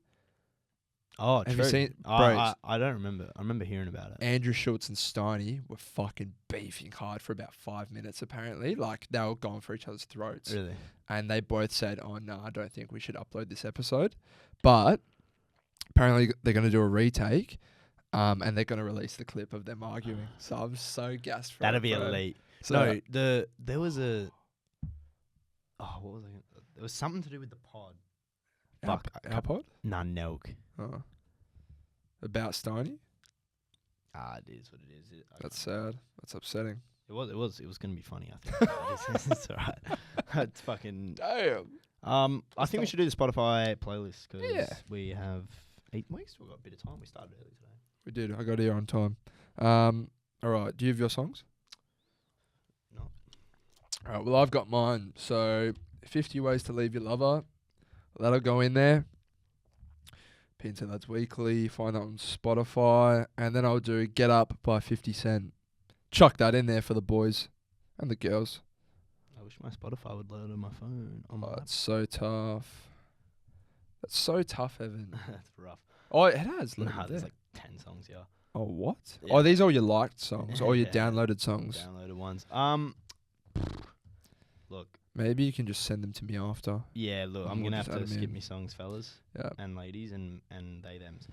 Oh, Have true. you seen- I bro, don't remember. I remember hearing about it. Andrew Schultz and Steiny were fucking beefing hard for about 5 minutes, apparently. Like, they were going for each other's throats. Really? And they both said, oh, no, I don't think we should upload this episode. But apparently they're going to do a retake, and they're going to release the clip of them arguing. So I'm so gassed for That'd it, be bro. elite. So No, there was a. Oh, what was it? There was something to do with the pod. Fuck. Our pod? Nah, Nelk. Oh. About Steiny? It is what it is. That's sad. That's upsetting. It was gonna be funny. I think it's alright. It's fucking. Damn. I think we should do the Spotify playlist because Yeah. we have 8 weeks. We've got a bit of time. We started early today. We did. I got here on time. All right. Do you have your songs? No. All right. Well, I've got mine. So, 50 Ways to Leave Your Lover. That'll go in there. Pinto Lads Weekly. Find that on Spotify. And then I'll do Get Up by 50 Cent. Chuck that in there for the boys and the girls. I wish my Spotify would load on my phone. On my Oh, it's so tough. That's so tough, Evan. That's rough. Oh, it has. Loaded Nah, there's there. like 10 songs, yeah. Oh, what? Yeah. Oh, these are all your liked songs or your Yeah. downloaded songs. Downloaded ones. Look. Maybe you can just send them to me after. Yeah, look, And I'm we'll going to just have add to 'em skip in. me songs, fellas Yeah. and ladies and they, thems.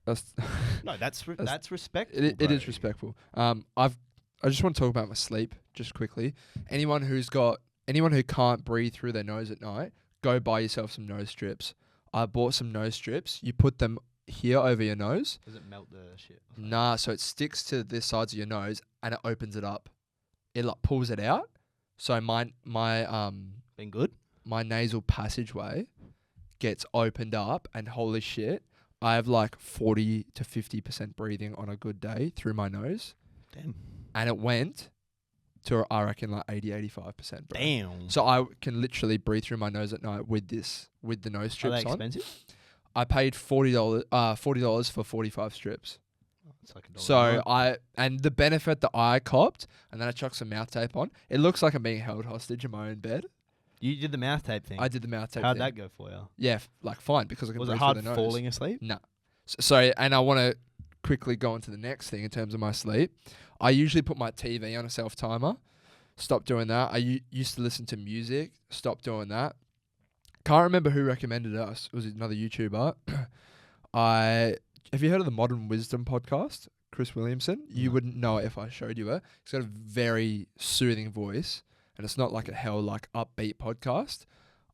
That's No, that's That's- respectful, it is bro. respectful. I just want to talk about my sleep just quickly. Anyone who can't breathe through their nose at night, go buy yourself some nose strips. I bought some nose strips. You put them here over your nose. Does it melt the shit? or something? Nah, so it sticks to the sides of your nose and it opens it up. It like pulls it out. So my Been good? my nasal passageway gets opened up, and holy shit, I have like 40 to 50% breathing on a good day through my nose. Damn. And it went to, I reckon, like 80-85%. Bro. Damn. So I can literally breathe through my nose at night with the nose Are strips they on. expensive? I paid $40 for 45 strips. It's like $1 a So month. and the benefit that I copped, and then I chucked some mouth tape on. It looks like I'm being held hostage in my own bed. You did the mouth tape thing. I did the mouth tape. How'd thing. that go for you? Yeah, like fine, because I can Was it breathe hard through the nose. falling asleep? No. So, and I want to quickly go on to the next thing in terms of my sleep. I usually put my TV on a self timer. Stop doing that. I used to listen to music. Stop doing that. Can't remember who recommended us. It was another YouTuber. Have you heard of the Modern Wisdom podcast? Chris Williamson. You No. wouldn't know it if I showed you it. He's got a very soothing voice, and it's not like a upbeat podcast.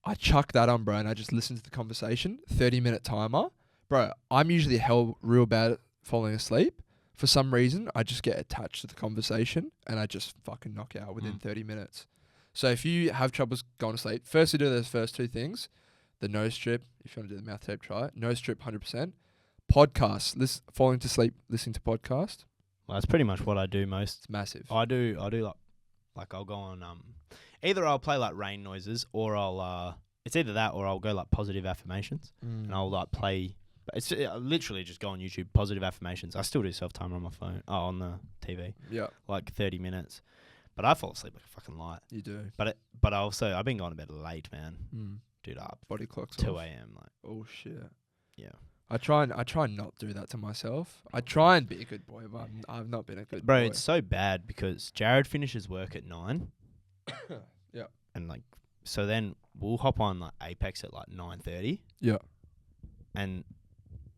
I chuck that on, bro, and I just listen to the conversation. 30-minute timer. Bro, I'm usually real bad at falling asleep. For some reason, I just get attached to the conversation and I just fucking knock out within 30 minutes. So if you have troubles going to sleep, firstly do those first two things. The nose strip, if you want to do the mouth tape, try it. Nose strip, 100%. Podcasts, falling to sleep, listening to podcast. Well, that's pretty much what I do most. It's massive. I do like I'll go on either I'll play like rain noises or I'll it's either that or I'll go like positive affirmations and I'll like play. It's literally just go on YouTube, positive affirmations. I still do self timer on my phone, on the TV, Yeah, like 30 minutes. But I fall asleep like a fucking light. you do. But I've been going to bed late, man. Dude, up Body clock's 2 off. a.m. Like, Oh shit. yeah. I try and not do that to myself. I try and be a good boy, but I've not been a good Bro, boy. it's so bad because Jared finishes work at 9. Yeah. And like, so then we'll hop on like Apex at like 9:30. Yeah. And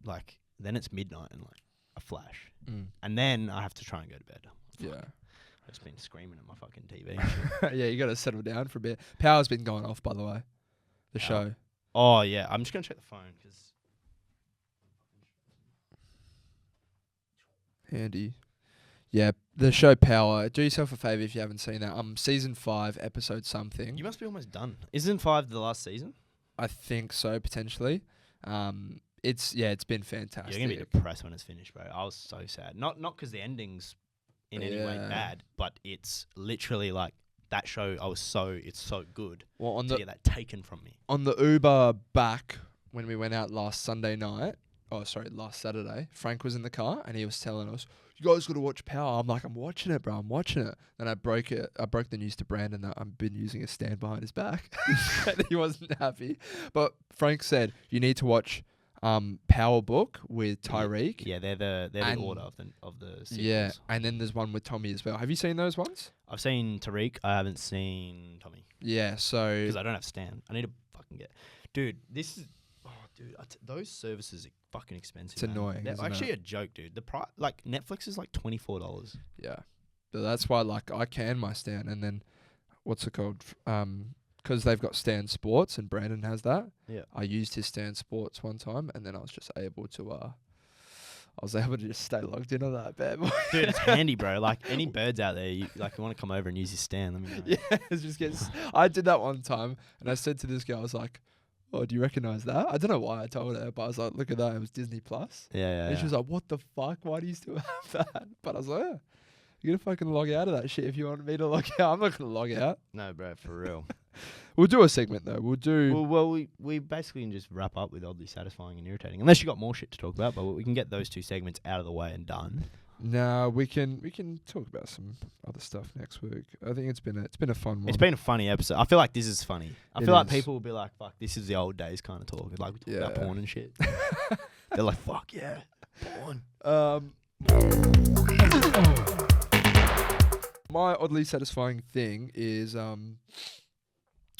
like, then it's midnight and like a flash. Mm. And then I have to try and go to bed. Yeah. I've just been screaming at my fucking TV. and shit. Yeah, you got to settle down for a bit. Power's been going off, by the way. The Power? show. Oh, yeah. I'm just going to check the phone because. Handy. Yeah, the show Power. Do yourself a favor if you haven't seen that. Season 5, episode something. You must be almost done. Isn't 5 the last season? I think so, potentially. It's been fantastic. You're going to be depressed when it's finished, bro. I was so sad. Not because the ending's in any way Yeah. bad, but it's literally like that show. It's so good Well, on to the get that taken from me. on the Uber back when we went out last Saturday, Frank was in the car and he was telling us, "You guys got to watch Power." I'm like, "I'm watching it, bro. I'm watching it." Then I broke the news to Brandon that I've been using a stand behind his back. And he wasn't happy. But Frank said, "You need to watch Power Book with Tyreek." Yeah, they're the And- order of the sequels. Yeah, and then there's one with Tommy as well. Have you seen those ones? I've seen Tariq. I haven't seen Tommy Yeah, so because I don't have Stan. I need to fucking get. Dude, this is. Oh, dude, those services are fucking expensive. It's man. annoying, They're isn't actually it? a joke, dude. The price, like Netflix, is like $24. yeah, but that's why like I can my Stan, and then what's it called? Because they've got Stan Sports and Brandon has that. Yeah. I used his Stan Sports one time, and then I was just able to just stay logged in on that bad boy. Dude, it's handy, bro. Like any birds out there, you want to come over and use your Stan? Let me know. Yeah, it's just gets. I did that one time, and I said to this girl, I was like, "Oh, do you recognize that?" I don't know why I told her, but I was like, "Look at that, it was Disney Plus." Yeah. And she was like, "What the fuck? Why do you still have that?" But I was like, "Yeah, you're gonna fucking log out of that shit if you want me to log out. I'm not gonna log out." No, bro, for real. We'll do a segment though. We'll do. well, we basically can just wrap up with oddly satisfying and irritating. Unless you got more shit to talk about, but we can get those two segments out of the way and done. No, we can talk about some other stuff next week. I think it's been a fun one. It's been a funny episode. I feel like this is funny. I It feel like is. people will be like, "Fuck, this is the old days kind of talk." Like we talk about Yeah. porn and shit. They're like, "Fuck yeah, porn." My oddly satisfying thing is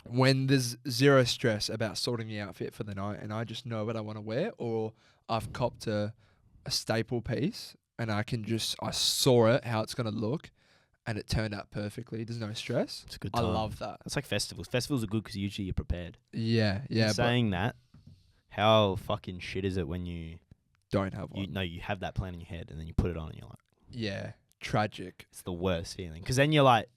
when there's zero stress about sorting the outfit for the night and I just know what I want to wear, or I've copped a staple piece and I saw it, how it's going to look, and it turned out perfectly. There's no stress. It's a good I time. love that. It's like festivals. Festivals are good because usually you're prepared. Yeah, but Saying that, how fucking shit is it when you don't have one. you have that plan in your head and then you put it on and you're like, Yeah, tragic. it's the worst feeling. Because then you're like,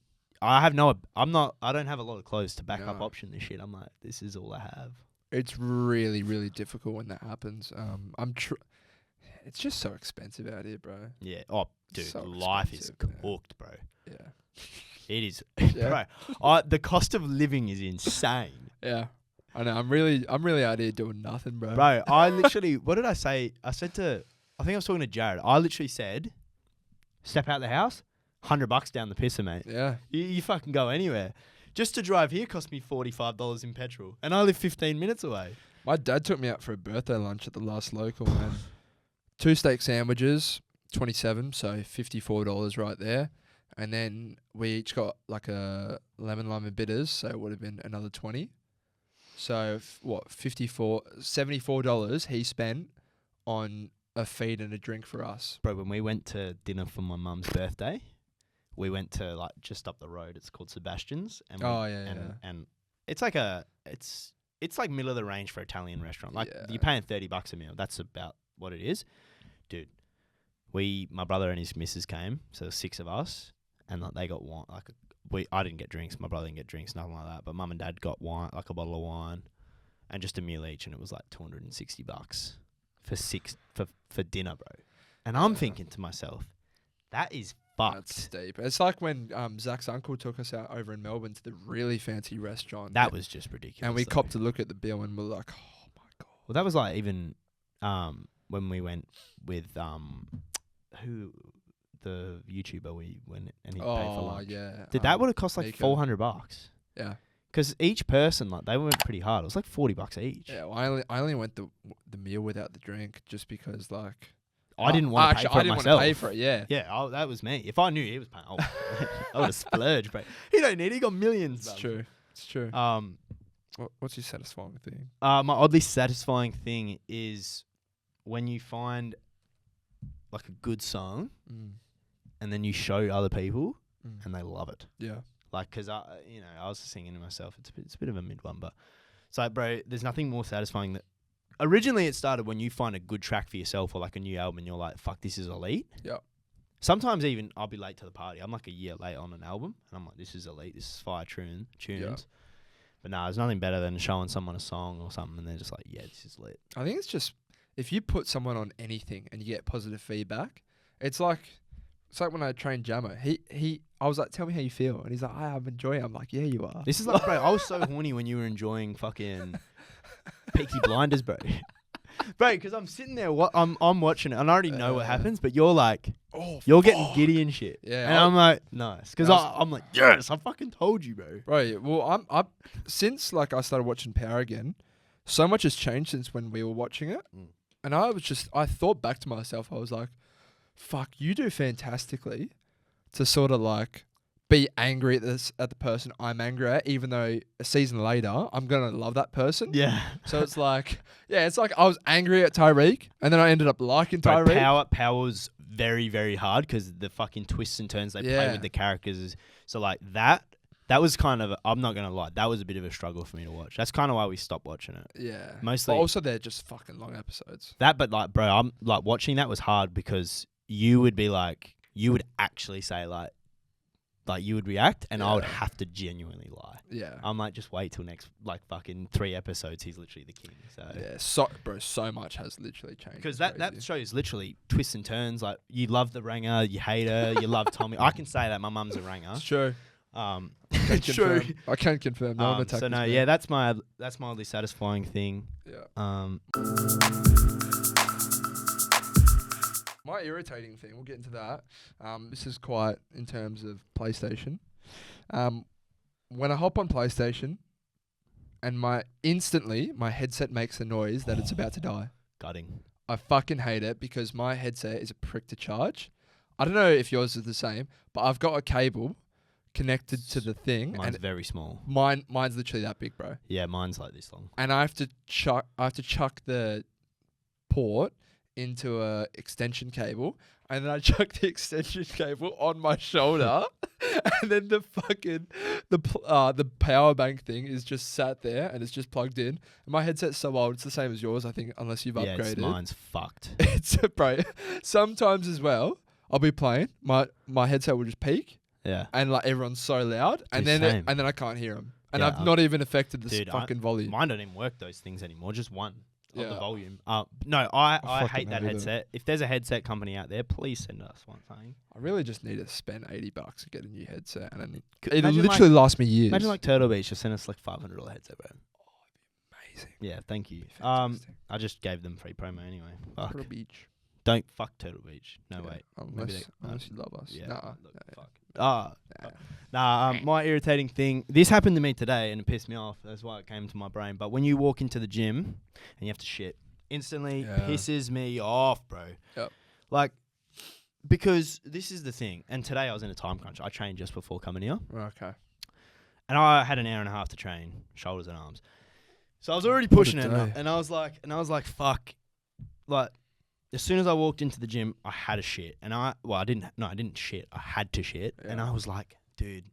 I don't have a lot of clothes to back up No. option this shit. I'm like, this is all I have. It's really, really difficult when that happens. It's just so expensive out here, bro. Yeah. Oh, dude, So life is expensive, man. cooked, bro. Yeah. It is, Yeah. bro. The cost of living is insane, Yeah. I know. I'm really out here doing nothing, bro. bro. I literally, what did I say? I think I was talking to Jared. I literally said, step out the house, $100 down the pisser, mate. Yeah. You fucking go anywhere. Just to drive here cost me $45 in petrol, and I live 15 minutes away. My dad took me out for a birthday lunch at the last local, and 2 steak sandwiches, 27, so $54 right there. And then we each got like a lemon lime and bitters, so it would have been another 20. So $74 he spent on a feed and a drink for us. Bro, when we went to dinner for my mum's birthday, we went to like just up the road. It's called Sebastian's. And and it's like it's like middle of the range for Italian restaurant. Like Yeah. you're paying $30 a meal. That's about what it is, dude. My brother and his missus came, so 6 of us, and like they got wine. I didn't get drinks. My brother didn't get drinks, nothing like that. But mum and dad got wine, like a bottle of wine, and just a meal each, and it was like $260 for dinner, bro. And I'm thinking to myself, that is fucked. That's steep. It's like when Zach's uncle took us out over in Melbourne to the really fancy restaurant. That was just ridiculous. And we though. copped a look at the bill and we're like, oh my God. Well, that was like even when we went with the YouTuber we went and he paid for lunch. Yeah. That would have cost like Nico. $400. Yeah. Because each person, like, they went pretty hard. It was like $40 each. Yeah, well, I only went the meal without the drink just because, like... I didn't want to pay for it I didn't myself. want to pay for it, yeah. Yeah, that was me. If I knew he was paying, I would have splurged, bro. He don't need it. He got millions. It's true. It's true. What's your satisfying thing? My oddly satisfying thing is when you find, like, a good song and then you show other people and they love it. Yeah. Like, because I was singing to myself. It's a bit of a mid one, but it's like, bro, there's nothing more satisfying that. Originally, it started when you find a good track for yourself or like a new album, and you're like, "Fuck, this is elite." Yeah. Sometimes even I'll be late to the party. I'm like a year late on an album, and I'm like, "This is elite. This is fire tunes." Yeah. But nah, there's nothing better than showing someone a song or something, and they're just like, "Yeah, this is lit." I think it's just if you put someone on anything and you get positive feedback, it's like when I trained Jammer. I was like, "Tell me how you feel," and he's like, "I'm enjoying it." I'm like, "Yeah, you are." This is like, bro, I was so horny when you were enjoying fucking Peaky Blinders, bro. Bro, because I'm sitting there, I'm watching it, and I already know what happens, but you're like, you're getting giddy and shit. Yeah, and I'm like, nice, because I'm like, yes, I fucking told you, bro. Right. Well, I'm since like I started watching Power again, so much has changed since when we were watching it, and I thought back to myself. I was like, "Fuck, you do fantastically," to sort of like be angry at the person I'm angry at, even though a season later I'm gonna love that person. Yeah. So it's like, it's like I was angry at Tyreek, and then I ended up liking Bro, Tyreek. Power's very, very hard because the fucking twists and turns they play Yeah. with the characters. So like that was kind of, I'm not gonna lie, that was a bit of a struggle for me to watch. That's kind of why we stopped watching it. Yeah. Mostly. But also, they're just fucking long episodes. But like, bro, I'm like watching that was hard because you would actually say like you would react, and I would have to genuinely lie. Yeah. I'm like, just wait till next like fucking 3 episodes. He's literally the king. So Yeah. So much has literally changed. because It's that crazy. show is literally twists and turns. Like you love the Ranger, you hate her, you love Tommy. I can say that my mum's a Ranger. It's true. It's true. I can confirm. No one attacked So no, this man. yeah, that's my mildly satisfying thing. Yeah. My irritating thing, we'll get into that. This is quite in terms of PlayStation. When I hop on PlayStation, and my headset makes a noise that it's about to die. Gutting. I fucking hate it because my headset is a prick to charge. I don't know if yours is the same, but I've got a cable connected to the thing. Mine's and very small. Mine's literally that big, bro. Yeah, mine's like this long. And I have to chuck the port into a extension cable, and then I chuck the extension cable on my shoulder, and then the power bank thing is just sat there and it's just plugged in. And my headset's so old, it's the same as yours, I think, unless you've upgraded. Mine's fucked. It's bro. Sometimes as well, I'll be playing, my headset will just peak, Yeah. and like everyone's so loud, and Dude, then same. I can't hear them, and Yeah, I've not even affected the dude, fucking volume. Mine don't even work those things anymore. Just one. Of Yeah. the volume. No, I fucking hate that hate it. headset. If there's a headset company out there, please send us one thing. I really just need to spend $80 to get a new headset, and then Could- it'll imagine literally last me years. Imagine like Turtle Beach just send us like $500 headset, bro. Amazing. Yeah, thank you. Fantastic. I just gave them free promo anyway. Fuck. Turtle Beach. Don't fuck Turtle Beach. No Yeah, way. Unless you love us. Yeah. Nah. look, nah, fuck. nah. My irritating thing. This happened to me today and it pissed me off. That's why it came to my brain. But when you walk into the gym and you have to shit, instantly Yeah. pisses me off, bro. Yep. Like, because this is the thing. And today I was in a time crunch. I trained just before coming here. Okay. And I had an hour and a half to train shoulders and arms. So I was already What a pushing it, day. and I was like, fuck. Like, as soon as I walked into the gym, I had a shit, and I didn't shit. I had to shit, and Yeah. I was like, dude,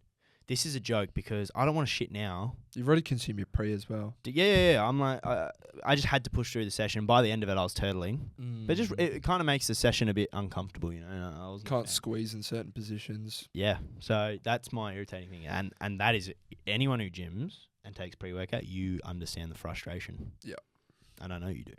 this is a joke because I don't want to shit now. You've already consumed your pre as well. Yeah. I'm like, I just had to push through the session. By the end of it, I was turtling, but it kind of makes the session a bit uncomfortable, you know. I was Can't squeeze in certain positions. Yeah, so that's my irritating thing, and that is anyone who gyms and takes pre-workout, you understand the frustration. Yeah. And I know you do.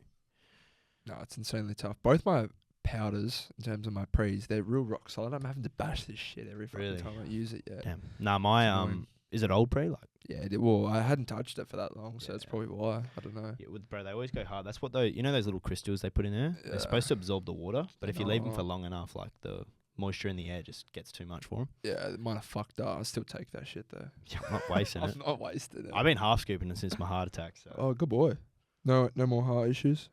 No, it's insanely tough. Both my powders, in terms of my pre's, they're real rock solid. I'm having to bash this shit every fucking Really? time I use it. Yeah. Damn. Nah, my annoying. is it old pre? Like, Yeah. Well, I hadn't touched it for that long, so that's Yeah. probably why. I don't know. yeah, bro, they always go hard. That's what those little crystals they put in there. Yeah. They're supposed to absorb the water, but if you leave them for No. long enough, like the moisture in the air just gets too much for them. Yeah, mine are fucked up. I still take that shit though. I'm not wasting I'm it. not wasting it. I've been half scooping it since my heart attack. So Oh, good boy. No more heart issues.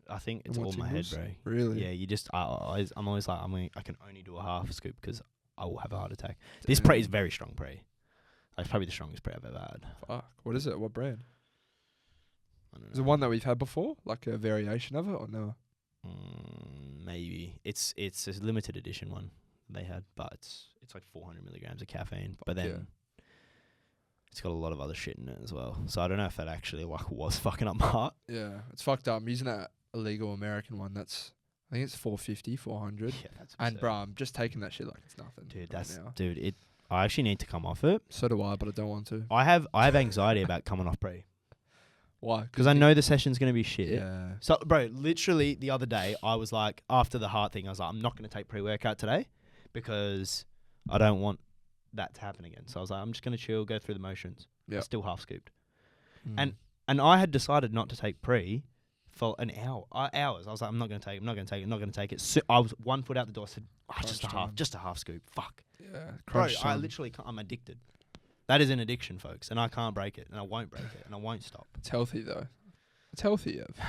I think it's more all my head, tingles? bro. Really? Yeah, you just I'm always like I can only do a half scoop because I will have a heart attack. This pre is very strong pre. Like, it's probably the strongest pre I've ever had. Fuck. What is it? What brand? I don't Is it know. one that we've had before? Like a variation of it or no? Maybe it's a limited edition one they had, but it's like 400 milligrams of caffeine. But then yeah. it's got a lot of other shit in it as well. So I don't know if that actually like was fucking up my heart. Yeah, it's fucked up. I'm using that illegal American one. That's I think it's 450, 400. Yeah, that's And absurd. bro, I'm just taking that shit like it's nothing. dude, right now. I actually need to come off it. So do I, but I don't want to. I have anxiety about coming off pre Why? because I know the session's gonna be shit. Yeah. So, bro, literally the other day, I was like, after the heart thing, I was like, I'm not going to take pre-workout today because I don't want that to happen again. So I was like, I'm just going to chill, go through the motions. I Yep. still half scooped. Mm. And I had decided not to take pre for an hour, hours. I was like, I'm not going to take it, I'm not going to take it, I'm not going to take it. So I was 1 foot out the door. I said, Crunch just a half scoop. Fuck. Yeah. Bro, Crunch I time. literally can't, I'm addicted. That is an addiction, folks. And I can't break it. And I won't break it. And I won't stop. It's healthy though. It's healthy. Yeah.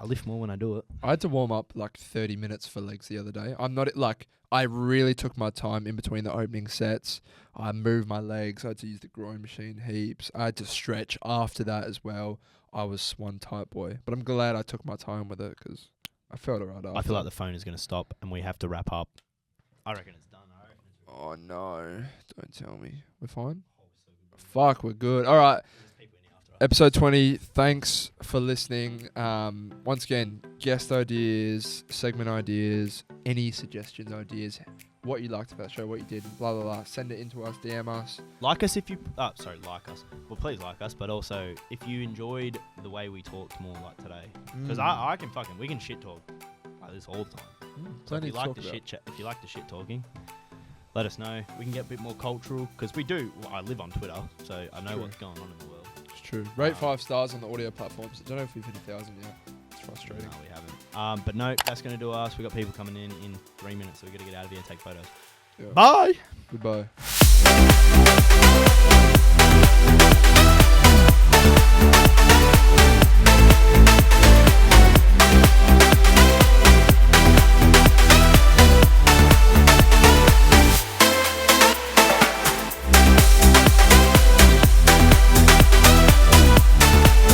I lift more when I do it. I had to warm up like 30 minutes for legs the other day. I'm not like I really took my time in between the opening sets. I moved my legs. I had to use the groin machine heaps. I had to stretch after that as well. I was one tight boy, but I'm glad I took my time with it because I felt alright after. I feel like the phone is going to stop and we have to wrap up. I reckon it's done. Oh no! Don't tell me. We're fine. Fuck, we're good. All right. Episode 20. Thanks for listening. Once again, guest ideas, segment ideas, any suggestions, ideas, what you liked about the show, what you did, blah blah blah. Send it into us, DM us. Like us if you... like us. Well, please like us, but also if you enjoyed the way we talked more like today. Because I can we can shit talk like this all the time. So if Plenty you to like talk the about. shit chat, if you like the shit talking, let us know. We can get a bit more cultural because we do. Well, I live on Twitter, so I know True. what's going on in the world. It's true. Rate 5 stars on the audio platforms. I don't know if we've hit 1,000 yet. It's frustrating. No, we haven't. But no, that's going to do us. We got people coming in 3 minutes, so we got to get out of here and take photos. Yeah. Bye. Goodbye.